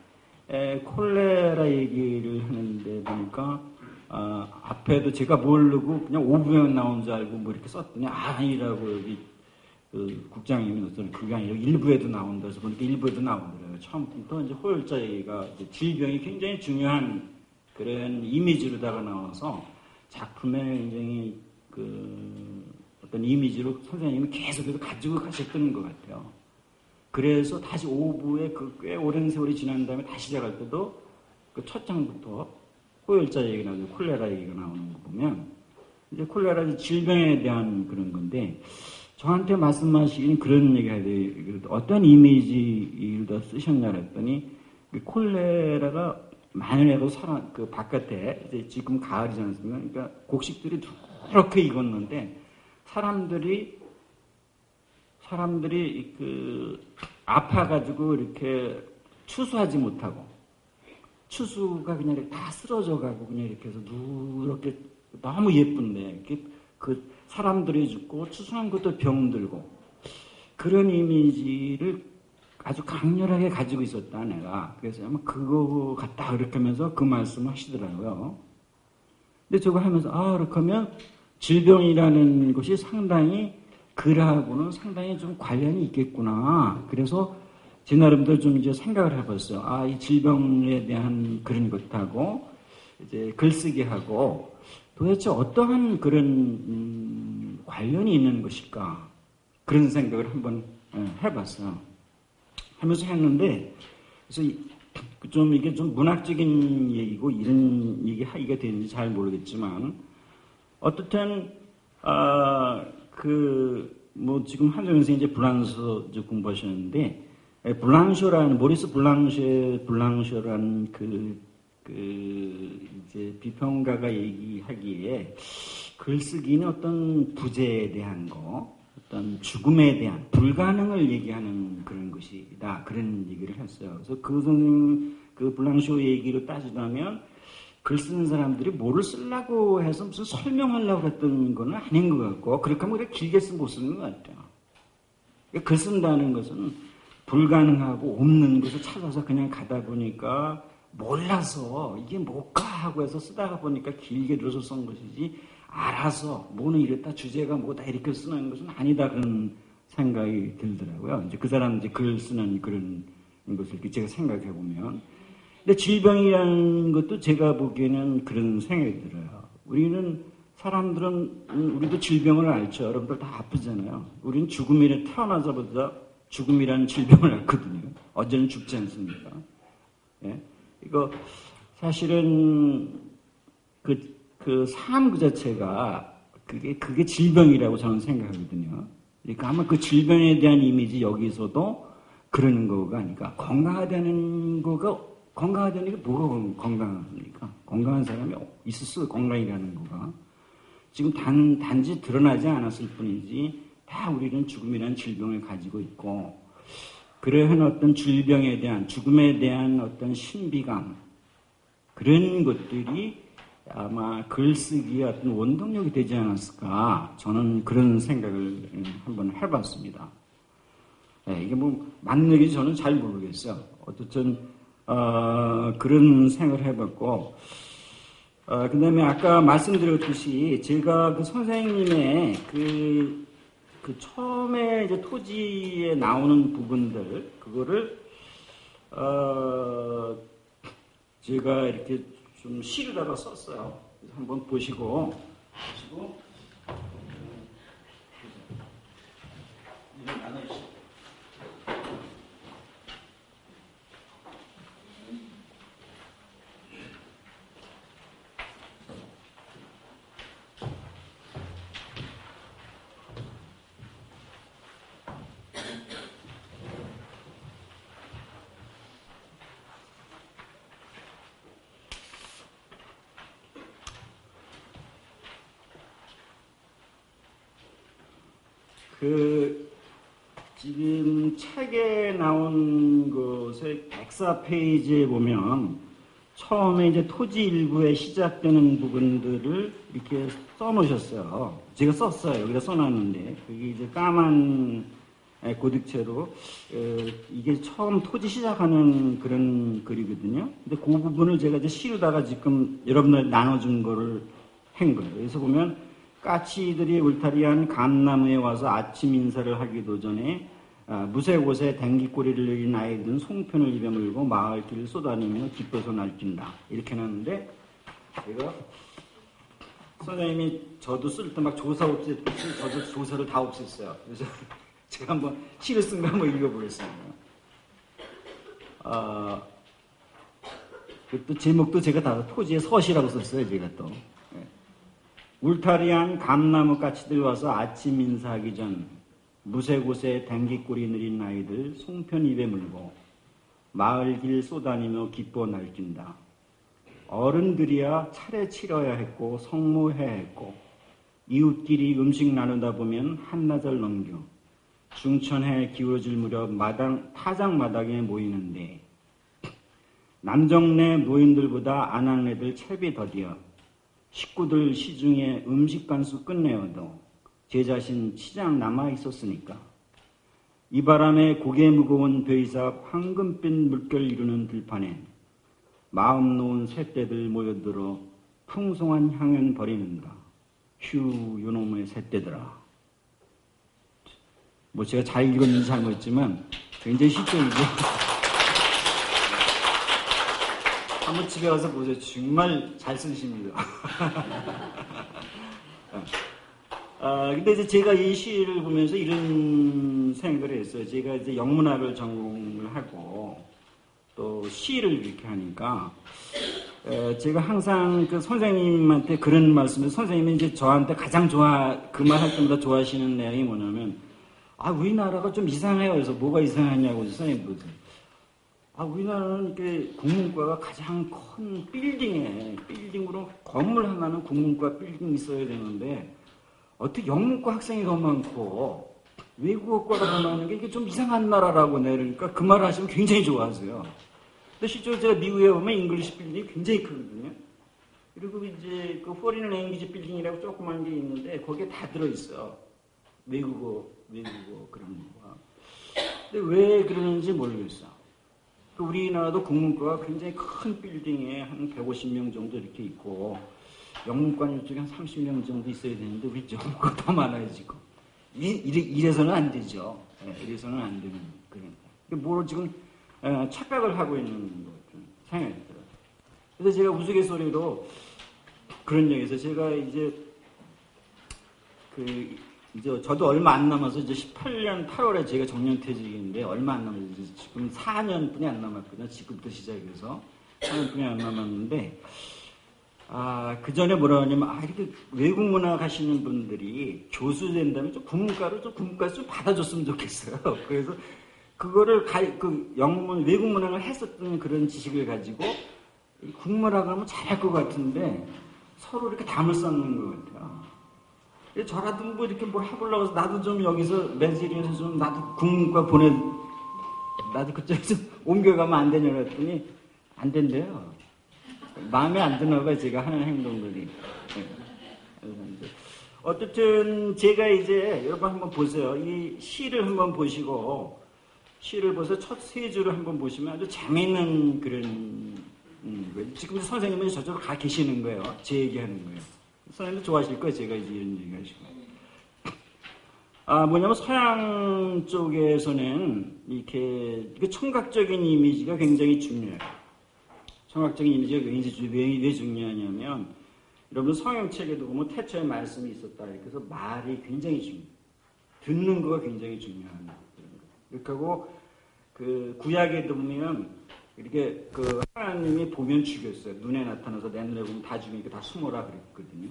콜레라 얘기를 하는데 보니까 앞에도 제가 모르고 그냥 오부에 나온 줄 알고 뭐 이렇게 썼더니 아니라고 여기 국장님이 어떤 그게 아니라 일부에도 나온다 해서 보니까 일부에도 나오더라고요. 처음부터 이제 호열자 얘기가 이제 질병이 굉장히 중요한 그런 이미지로다가 나와서 작품에 굉장히 어떤 이미지로 선생님이 계속해서 가지고 가셨던 것 같아요. 그래서 다시 5부에 꽤 오랜 세월이 지난 다음에 다시 시작할 때도 첫 장부터 호열자 얘기가 나오고 콜레라 얘기가 나오는 거 보면 이제 콜레라 질병에 대한 그런 건데 저한테 말씀하시기는 그런 얘기 해야 돼요. 어떤 이미지를 더 쓰셨냐 그랬더니 콜레라가 만연해도 바깥에 이제 지금 가을이지 않습니까? 그러니까 곡식들이 그렇게 익었는데 사람들이 아파가지고 이렇게 추수하지 못하고 추수가 그냥 이렇게 다 쓰러져가고 그냥 이렇게 해서 누렇게 너무 예쁜데 사람들이 죽고 추수한 것도 병들고 그런 이미지를 아주 강렬하게 가지고 있었다 내가. 그래서 아마 그거 같다 그렇게 하면서 그 말씀을 하시더라고요. 근데 저거 하면서 그렇게 하면 질병이라는 것이 상당히 글하고는 상당히 좀 관련이 있겠구나. 그래서 제 나름대로 좀 이제 생각을 해봤어요. 이 질병에 대한 그런 것하고 이제 글쓰기하고 도대체 어떠한 그런 관련이 있는 것일까? 그런 생각을 한번 해봤어요. 하면서 했는데, 그래서 좀 이게 좀 문학적인 얘기고 이런 얘기 하기가 되는지 잘 모르겠지만, 어떻든, 뭐 지금 한정현 선생님 이제 불란서 공부하셨는데, 모리스 블랑쇼라는 이제 비평가가 얘기하기에 글쓰기는 어떤 부재에 대한 거, 어떤 죽음에 대한 불가능을 얘기하는 그런 것이다. 그런 얘기를 했어요. 그래서 그 선생님, 그 블랑쇼 얘기로 따지자면 글 쓰는 사람들이 뭐를 쓰려고 해서 무슨 설명하려고 했던 건 아닌 것 같고, 그렇게 하면 그렇게 길게 쓰면 못 쓰는 것 같아요. 글 쓴다는 것은 불가능하고 없는 것을 찾아서 그냥 가다 보니까 몰라서 이게 뭘까 하고 해서 쓰다가 보니까 길게 들어서 쓴 것이지, 알아서 뭐는 이랬다 주제가 뭐다 이렇게 쓰는 것은 아니다, 그런 생각이 들더라고요. 이제 그 사람 이제 글 쓰는 그런 것을 이렇게 제가 생각해 보면, 근데 질병이라는 것도 제가 보기에는 그런 생각이 들어요. 우리도 질병을 앓죠. 여러분들 다 아프잖아요. 우리는 죽음이라 태어나자마자 죽음이라는 질병을 앓거든요. 어제는 죽지 않습니까? 예? 이거 사실은 삶 그 자체가 그게 질병이라고 저는 생각하거든요. 그러니까 아마 그 질병에 대한 이미지 여기서도 그런 거가 아닐까. 건강하다는 게 뭐가 건강합니까? 건강한 사람이 있었어요. 건강이라는 거가. 지금 단지 드러나지 않았을 뿐이지 다 우리는 죽음이라는 질병을 가지고 있고, 그러한 어떤 질병에 대한, 죽음에 대한 어떤 신비감, 그런 것들이 아마 글쓰기의 어떤 원동력이 되지 않았을까, 저는 그런 생각을 한번 해봤습니다. 네, 이게 뭐 맞는 얘기인지 저는 잘 모르겠어요. 어쨌든 그런 생각을 해봤고, 그 다음에 아까 말씀드렸듯이 제가 그 선생님의 처음에 이제 토지에 나오는 부분들, 그거를 제가 이렇게 좀 시로다가 썼어요. 그래서 한번 보시고 나눠주시죠. 지금 책에 나온 것의 104페이지에 보면 처음에 이제 토지 일부에 시작되는 부분들을 이렇게 써놓으셨어요. 제가 썼어요. 여기다 써놨는데, 그게 이제 까만 고딕체로, 이게 처음 토지 시작하는 그런 글이거든요. 근데 그 부분을 제가 이제 시로다가 지금 여러분들 나눠준 거를 한 거예요. 그래서 보면, 까치들이 울타리한 감나무에 와서 아침 인사를 하기도 전에 무쇠곳에 댕기꼬리를 내린 아이들은 송편을 입에 물고 마을길을 쏘다니며 기뻐서 날뛴다. 이렇게 해놨는데, 제가 선생님이 저도 쓸 때 막 조사 없앴듯이 저도 조사를 다 없앴어요. 그래서 제가 한번 시를 쓴 거 한번 읽어보겠습니다. 또 제목도 제가 다 토지의 서시라고 썼어요. 제가 또. 울타리한 감나무 까치들 와서 아침 인사하기 전 무쇠곳에 댕기꼬리 느린 아이들 송편 입에 물고 마을길 쏘다니며 기뻐 날뛴다. 어른들이야 차례 치러야 했고 성모해야 했고 이웃끼리 음식 나누다 보면 한나절 넘겨 중천해 기울어질 무렵 타작 마당에 모이는데 남정네 노인들보다 아낙네들 채비 더디어 식구들 시중에 음식 간수 끝내어도 제 자신 치장 남아있었으니까 이 바람에 고개 무거운 벼이삭 황금빛 물결 이루는 들판에 마음 놓은 새떼들 모여들어 풍성한 향연 버리는가. 휴 요놈의 새떼들아. 뭐 제가 잘 읽었는지 잘못했지만 굉장히 시적이고 한번 집에 가서 보세요. 정말 잘 쓰십니다. 근데 이제 제가 이 시를 보면서 이런 생각을 했어요. 제가 이제 영문학을 전공을 하고 또 시를 이렇게 하니까 제가 항상 그 선생님한테 그런 말씀을 선생님이 이제 저한테 가장 그 말 할 때마다 좋아하시는 내용이 뭐냐면 우리나라가 좀 이상해요. 그래서 뭐가 이상하냐고 선생님 그러세요. 우리나라는 이렇게 국문과가 가장 큰 빌딩으로 건물 하나는 국문과 빌딩이 있어야 되는데 어떻게 영문과 학생이 더 많고 외국어과가 더 많은 게 이게 좀 이상한 나라라고 내니까 그 말을 하시면 굉장히 좋아하세요. 근데 실제로 제가 미국에 보면 잉글리시 빌딩이 굉장히 크거든요. 그리고 이제 그 포리너 랭귀지 빌딩이라고 조그만 게 있는데 거기에 다 들어있어. 외국어 그런 거가. 근데 왜 그러는지 모르겠어. 우리나라도 국문과가 굉장히 큰 빌딩에 한 150명 정도 이렇게 있고 영문과는 이쪽에 한 30명 정도 있어야 되는데 우리 영문과 더 많아요 지금. 이래서는 안 되죠. 이래서는 안 되는 그런. 뭐 지금 착각을 하고 있는 것 같은 생각이 들어요. 그래서 제가 우스갯소리로 그런 얘기에서 제가 이제 저도 얼마 안 남아서 이제 18년 8월에 제가 정년퇴직인데 얼마 안 남아서 지금 4년뿐이 안 남았거든요. 지금부터 시작해서 4년뿐이 안 남았는데 그 전에 뭐라 하냐면 이렇게 외국 문학 하시는 분들이 교수 된다면 좀 국문과를 좀 받아줬으면 좋겠어요. 그래서 그거를 외국 문학을 했었던 그런 지식을 가지고 국문학을 하면 잘할 것 같은데 서로 이렇게 담을 쌓는 것 같아요. 저라도 뭐 이렇게 뭐 해보려고 해서 나도 좀 여기서 매질에서 좀 나도 국문과 나도 그쪽에서 옮겨가면 안 되냐 그랬더니 안 된대요. 마음에 안 드나 봐요, 제가 하는 행동들이. 어쨌든 제가 이제 여러분 한번 보세요. 이 시를 한번 보시고 시를 보세요. 첫 세 줄을 한번 보시면 아주 재미있는 그런 거예요. 지금 선생님은 저쪽으로 가 계시는 거예요. 제 얘기하는 거예요. 선생님도 좋아하실 거예요. 제가 이제 이런 얘기 하시고. 뭐냐면 서양 쪽에서는 이렇게 청각적인 이미지가 굉장히 중요해요. 청각적인 이미지가 왜 중요하냐면 여러분 성경책에도 보면 태초에 말씀이 있었다. 그래서 말이 굉장히 중요해요. 듣는 거가 굉장히 중요한 거예요. 그리고 그 구약에도 보면 이렇게 그 하나님이 보면 죽였어요. 눈에 나타나서 내 눈에 보면 다 죽이니까 다 숨어라 그랬거든요.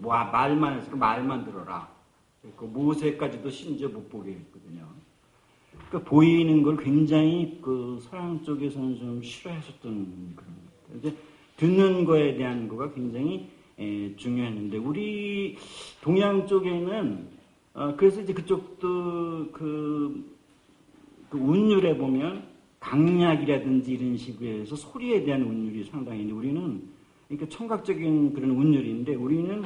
말만 해서 말만 들어라. 그 모세까지도 심지어 못 보게 했거든요. 그러니까 보이는 걸 굉장히 그 서양 쪽에서는 좀 싫어했었던 그런 것. 이제 듣는 거에 대한 거가 굉장히 중요했는데 우리 동양 쪽에는 그래서 이제 그쪽도 그 운율에 보면 강약이라든지 이런 식으로 해서 소리에 대한 운율이 상당히 있는데 우리는 그러니까 청각적인 그런 운율인데 우리는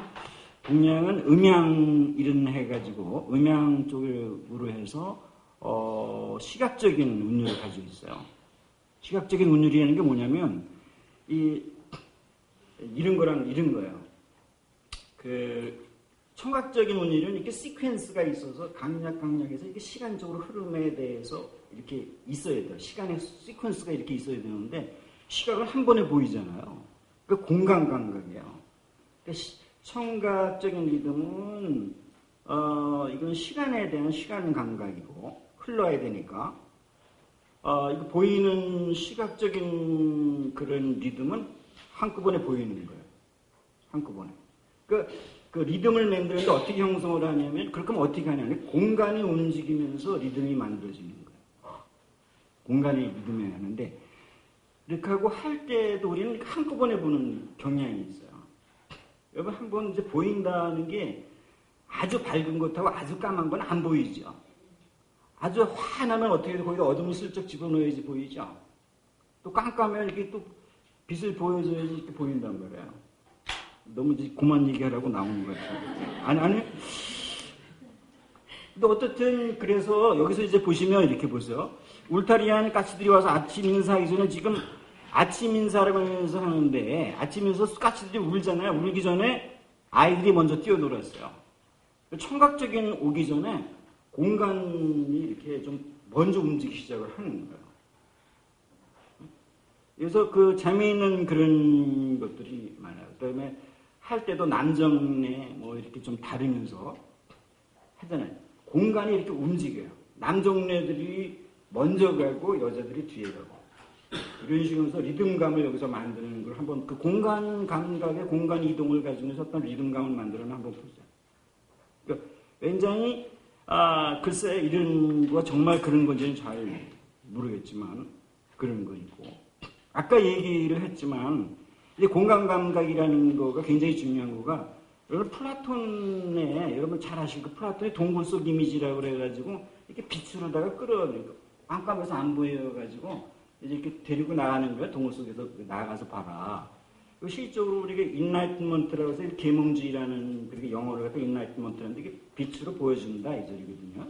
동양은 음양 이런 해가지고 음양 쪽으로 해서 시각적인 운율을 가지고 있어요. 시각적인 운율이라는 게 뭐냐면 이런 거랑 이런 거예요. 그 청각적인 운율은 이렇게 시퀀스가 있어서 강약에서 이렇게 시간적으로 흐름에 대해서 이렇게 있어야 돼요. 시간의 시퀀스가 이렇게 있어야 되는데 시각은 한 번에 보이잖아요. 그 공간 감각이에요. 그러니까 청각적인 리듬은 이건 시간에 대한 시간 감각이고 흘러야 되니까 이거 보이는 시각적인 그런 리듬은 한꺼번에 보이는 거예요. 한꺼번에. 그 리듬을 만드는데 어떻게 형성을 하냐면 그렇게 하면 어떻게 하냐면 공간이 움직이면서 리듬이 만들어지는 거예요. 공간이 리듬이 하는데 이렇게 하고 할 때도 우리는 한꺼번에 보는 경향이 있어요. 여러분 한번 이제 보인다는 게 아주 밝은 것하고 아주 까만 건 안 보이죠. 아주 환하면 어떻게 거기다 어둠을 슬쩍 집어넣어야지 보이죠. 또 깜깜하면 이렇게 또 빛을 보여줘야지 이렇게 보인단 말이에요. 너무 이제 그만 얘기하라고 나오는 거예요. 아니. 근데 어쨌든 그래서 여기서 이제 보시면 이렇게 보세요. 울타리안 까치들이 와서 아침 인사하기 전에 지금 아침 인사를 하면서 하는데 아침 인사 까치들이 울잖아요. 울기 전에 아이들이 먼저 뛰어놀았어요. 청각적인 오기 전에 공간이 이렇게 좀 먼저 움직이기 시작을 하는 거예요. 그래서 그 재미있는 그런 것들이 많아요. 그다음에 할 때도 남정네 뭐 이렇게 좀 다르면서 하잖아요. 공간이 이렇게 움직여요. 남종래들이 먼저 가고 여자들이 뒤에 가고 이런 식으로 리듬감을 여기서 만드는 걸 한번 그 공간 감각의 공간 이동을 가지고서 어떤 리듬감을 만들어는 한번 보죠. 그러니까 굉장히 글쎄 이런 거가 정말 그런 건지는 잘 모르겠지만 그런 거 있고 아까 얘기를 했지만 이제 공간 감각이라는 거가 굉장히 중요한 거가 여러분 플라톤의 여러분 잘 아실 그 플라톤의 동굴 속 이미지라고 그래가지고 이렇게 빛으로다가 끌어내고 깜깜해서 안 보여가지고 이제 이렇게 데리고 나가는 거야. 동굴 속에서 나가서 봐라. 실적으로 우리가 인라이트먼트라고 해서 계몽주의라는 그렇게 영어로 갖다 인라이트먼트라는데 이게 빛으로 보여준다 이 소리거든요.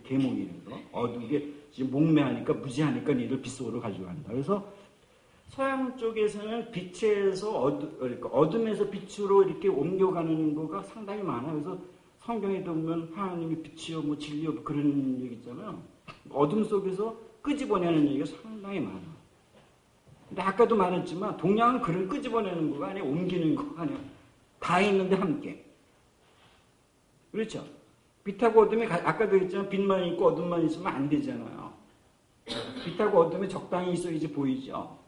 계몽이라서 어두게 지금 목매하니까 무지하니까 니들 빛 속으로 가져간다. 그래서 서양 쪽에서는 빛에서 그러니까 어둠에서 빛으로 이렇게 옮겨가는 거가 상당히 많아요. 그래서 성경에도 보면 하나님이 빛이요, 뭐 진리요 그런 얘기 있잖아요. 어둠 속에서 끄집어내는 얘기가 상당히 많아요. 근데 아까도 말했지만 동양은 그런 끄집어내는 거가 아니라 옮기는 거가 아니라 다 있는데 함께. 그렇죠? 빛하고 어둠이 아까도 했지만 빛만 있고 어둠만 있으면 안 되잖아요. 빛하고 어둠이 적당히 있어야지 보이죠.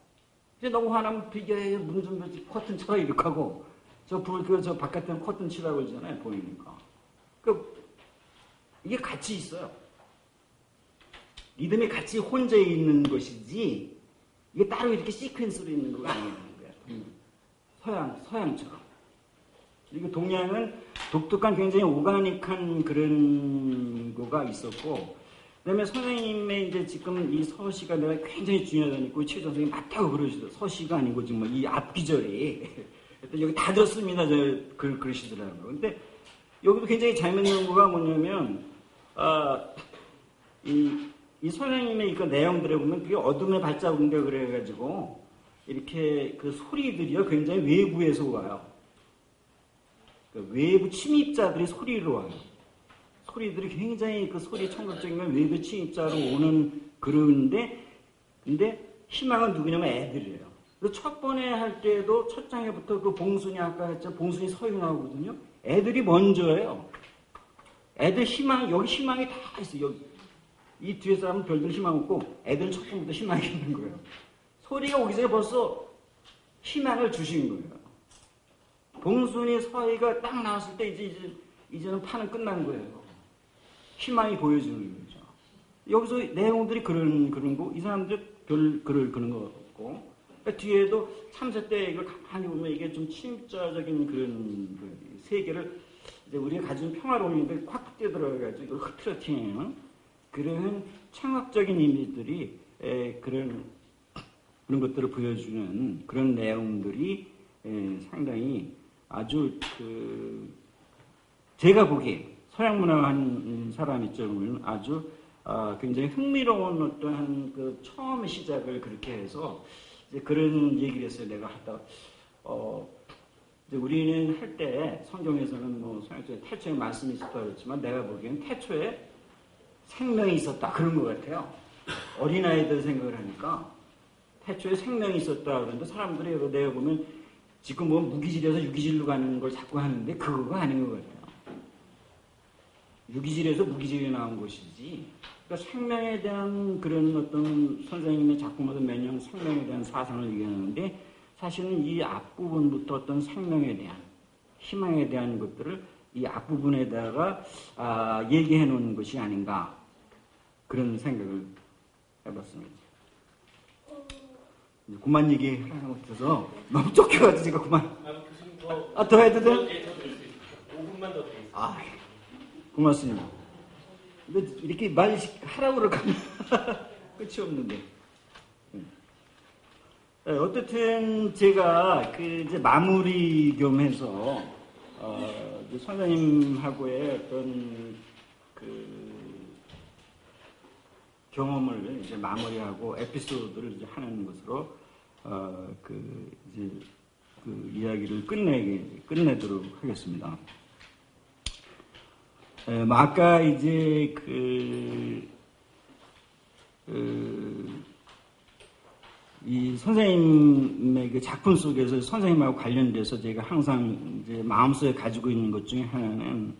이제 너무 화나면 비교해 문 좀 커튼 쳐라 이렇게 하고 저 바깥에는 커튼 치라고 그러잖아요. 보이니까. 이게 같이 있어요. 리듬이 같이 혼자 있는 것이지 이게 따로 이렇게 시퀀스로 있는 거가 아니라는 거야. 서양처럼. 그리고 동양은 독특한 굉장히 오가닉한 그런 거가 있었고 그다음에 선생님의 이제 지금 이 서시가 내가 굉장히 중요하다니까 최 선생님이 맞다고 그러시더라고요. 서시가 아니고 지금 이 앞기절이 여기 다 들었습니다. 그러시더라고요. 근데 여기도 굉장히 재밌는 거가 뭐냐면 이 선생님의 그 내용들에 보면 그게 어둠의 발자국인가 그래가지고 이렇게 그 소리들이요 굉장히 외부에서 와요. 그러니까 외부 침입자들이 소리로 와요. 소리들이 굉장히 그 소리 청각적이면 외부 침입자로 오는 그런데 근데 희망은 누구냐면 애들이에요. 그래서 첫 번에 할 때도 첫 장에부터 그 봉순이 아까 했죠. 봉순이 서유 나오거든요. 애들이 먼저예요. 애들 희망 여기 희망이 다 있어요. 여기. 이 뒤에 사람은 별들 희망 없고 애들은 첫 번부터 희망이 있는 거예요. 소리가 오기 전에 벌써 희망을 주신 거예요. 봉순이 서희가 딱 나왔을 때 이제는 판은 끝난 거예요. 희망이 보여주는 거죠. 여기서 내용들이 그런 거, 이 사람들 그런 거 없고, 그러니까 뒤에도 3세 때 이걸 가만히 보면 이게 좀 침입자적인 그런 세계를 이제 우리가 가진 평화로움인데 확 뛰어들어가지고 이걸 흐트러뜨리는 그런 창학적인 이미지들이 그런 것들을 보여주는 그런 내용들이 상당히 아주 제가 보기에 서양 문화한 사람 입장으로는 아주 굉장히 흥미로운 어떠한 그 처음의 시작을 그렇게 해서 이제 그런 얘기를 했어요. 내가 하다가 이제 우리는 할 때 성경에서는 뭐 서양적인 태초에 말씀이 있었다고 그랬지만 내가 보기에는 태초에 생명이 있었다 그런 것 같아요. 어린아이들 생각을 하니까 태초에 생명이 있었다 그러는데 사람들이 내가 보면 지금 뭐 무기질에서 유기질로 가는 걸 자꾸 하는데 그거가 아닌 것 같아요. 유기질에서 무기질이 나온 것이지. 그러니까 생명에 대한 그런 어떤 선생님의 작품마다 매년 생명에 대한 사상을 얘기하는데 사실은 이 앞부분부터 어떤 생명에 대한 희망에 대한 것들을 이 앞부분에다가 얘기해 놓은 것이 아닌가 그런 생각을 해봤습니다. 그만 얘기하는 것 같아서 너무 쫓겨가지고 제가 그만. 교수님 더 해도 돼? 네, 더 드릴 수 있어요. 5분만 더 드리겠습니다. 고맙습니다. 근데 이렇게 말하라고 그럴까면 끝이 없는데. 어쨌든 제가 이제 마무리 겸 해서 선생님하고의 어떤 경험을 이제 마무리하고 에피소드를 이제 하는 것으로 이제 이야기를 끝내도록 하겠습니다. 아까 이제 이 선생님의 그 작품 속에서 선생님하고 관련돼서 제가 항상 이제 마음속에 가지고 있는 것 중에 하나는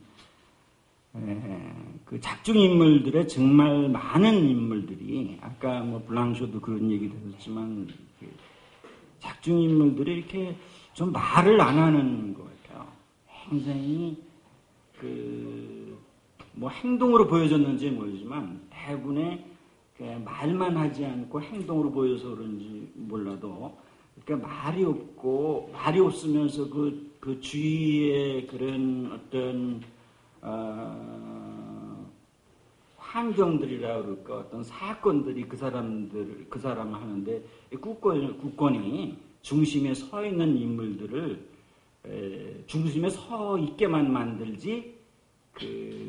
그 작중 인물들의 정말 많은 인물들이 아까 뭐 블랑쇼도 그런 얘기를 했었지만 작중 인물들이 이렇게 좀 말을 안 하는 것 같아요. 굉장히 뭐 행동으로 보여줬는지 모르지만 대부분의 말만 하지 않고 행동으로 보여서 그런지 몰라도 그러니까 말이 없고 말이 없으면서 그 주위에 그런 어떤 환경들이라 그럴까 어떤 사건들이 그 사람을 하는데 국권이 중심에 서 있는 인물들을 중심에 서 있게만 만들지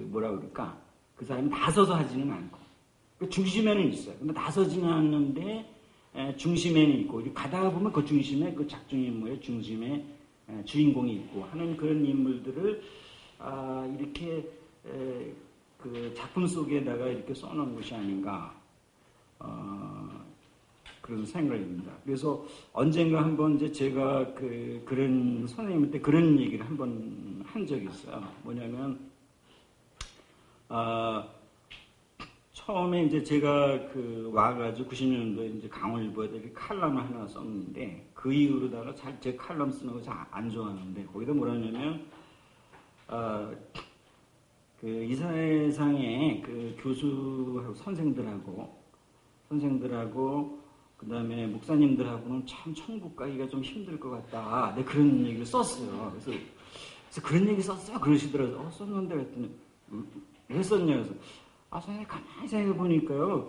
뭐라 그럴까 그 사람이 나서서 하지는 않고 중심에는 있어요. 근데 나서지는 않는데 중심에는 있고 가다가 보면 그 중심에 그 작중 인물의 중심에 주인공이 있고 하는 그런 인물들을 이렇게 그 작품 속에다가 이렇게 써놓은 것이 아닌가 그런 생각입니다. 그래서 언젠가 한번 이제 제가 그런 선생님한테 그런 얘기를 한번 한 적이 있어요. 뭐냐면 처음에 이제 제가 와가지고 90년도에 이제 강원일보에 이렇게 칼럼을 하나 썼는데 그 이후로다가 제 칼럼 쓰는 거 잘 안 좋아하는데 거기다 뭐라냐면 이 세상에 교수하고 선생들하고 그 다음에 목사님들하고는 참 천국 가기가 좀 힘들 것 같다. 네, 그런 얘기를 썼어요. 그래서 그런 얘기 썼어요. 그러시더라고요. 썼는데 그랬더니 왜 썼냐 그래서 선생님 가만히 생각해 보니까요.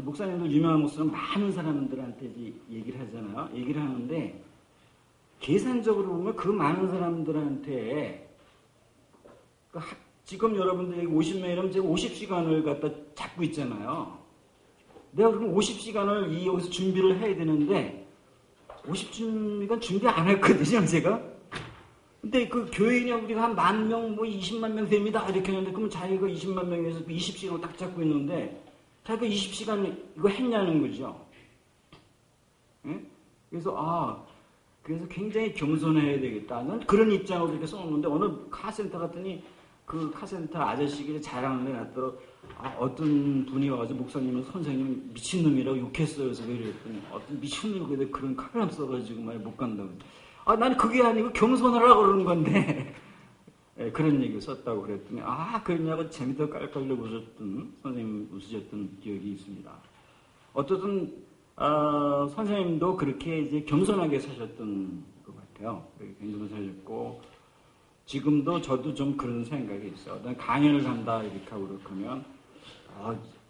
목사님들 유명한 목사는 많은 사람들한테 얘기를 하잖아요. 얘기를 하는데 계산적으로 보면 그 많은 사람들한테 지금 여러분들이 50명이라면 제가 50시간을 갖다 잡고 있잖아요. 내가 그럼 50시간을 여기서 준비를 해야 되는데 50시간 준비 안 했거든요, 제가. 근데 그 교인이 우리가 한 10,000명, 20만 명 됩니다. 이렇게 했는데 그러면 자기가 20만 명에서 20시간을 딱 잡고 있는데 자기가 20시간 이거 했냐는 거죠. 예? 그래서 그래서 굉장히 겸손해야 되겠다는 그런 입장으로 이렇게 써놓는데 어느 카센터 갔더니 그 카센터 아저씨가 자랑을 해놨더라. 어떤 분이 와가지고 목사님은 선생님 미친놈이라고 욕했어요. 그래서 왜 이랬더니 어떤 미친놈이 그런 칼럼 써가지고 못 간다고. 나는 그게 아니고 겸손하라고 그러는 건데 그런 얘기 썼다고 그랬더니 그러냐고 재밌다고 깔깔려 웃었던 선생님 웃으셨던 기억이 있습니다. 어쨌든 선생님도 그렇게 이제 겸손하게 사셨던 것 같아요. 겸손하게 사셨고 지금도 저도 좀 그런 생각이 있어요. 강연을 한다 이렇게 하고 그러면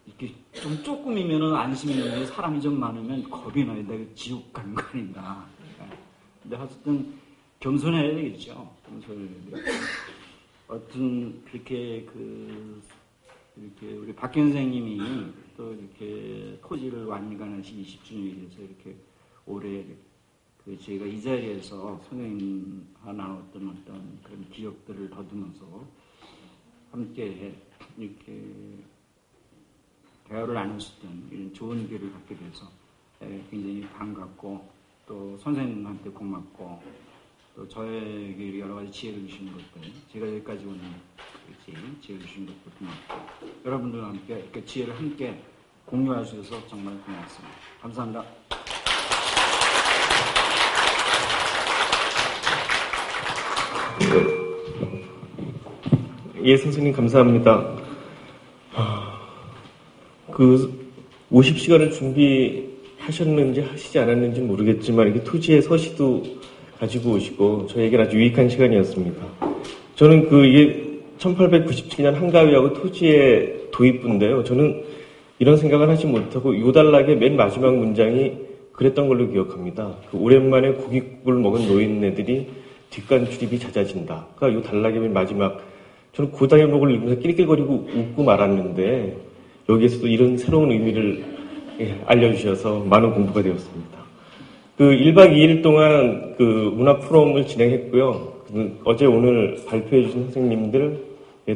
이렇게 좀 조금이면은 안심이 있는데 사람이 좀 많으면 겁이 나요. 내가 지옥 가는 거 아닌가. 근데 어쨌든 겸손해야 되겠죠. 겸손해야 되겠죠. 어떤 그렇게 이렇게 우리 박 선생님이 또 이렇게 토지를 완간하신 20주년이 돼서 이렇게 올해 제가 이 자리에서 선생님과 나눴던 어떤 그런 기억들을 더듬어서 함께 이렇게 대화를 나눌 수 있던 이런 좋은 기회를 갖게 돼서 굉장히 반갑고 또 선생님한테 고맙고 또 저에게 여러 가지 지혜를 주신 것들, 제가 여기까지 오는 지혜를 주신 것도 고맙고 여러분들과 함께 이렇게 지혜를 함께 공유하셔서 정말 고맙습니다. 감사합니다. 예, 선생님 감사합니다. 50시간을 준비하셨는지 하시지 않았는지 모르겠지만 이게 토지의 서시도 가지고 오시고 저에게는 아주 유익한 시간이었습니다. 저는 이게 1897년 한가위하고 토지의 도입부인데요. 저는 이런 생각을 하지 못하고 요달락의 맨 마지막 문장이 그랬던 걸로 기억합니다. 오랜만에 고깃국을 먹은 노인네들이 뒷간 출입이 잦아진다. 그러니까 요 단락의 맨 마지막 저는 그 대목을 읽으면서 낄낄거리고 웃고 말았는데 여기에서도 이런 새로운 의미를 알려주셔서 많은 공부가 되었습니다. 1박 2일 동안 문화 프로그램을 진행했고요. 어제 오늘 발표해 주신 선생님들,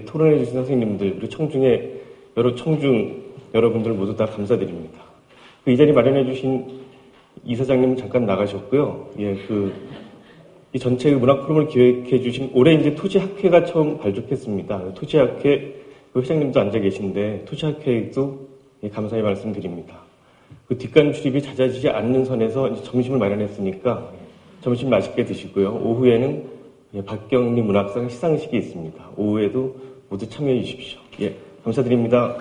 토론해 주신 선생님들, 그리고 청중의 여러 청중 여러분들 모두 다 감사드립니다. 이 자리 마련해 주신 이사장님 잠깐 나가셨고요. 이 전체 문학 프로그램을 기획해 주신 올해 이제 토지학회가 처음 발족했습니다. 토지학회 그 회장님도 앉아 계신데 토지학회에도 감사의 말씀드립니다. 그 뒷간 출입이 잦아지지 않는 선에서 이제 점심을 마련했으니까 점심 맛있게 드시고요. 오후에는 박경리 문학상 시상식이 있습니다. 오후에도 모두 참여해 주십시오. 예, 감사드립니다.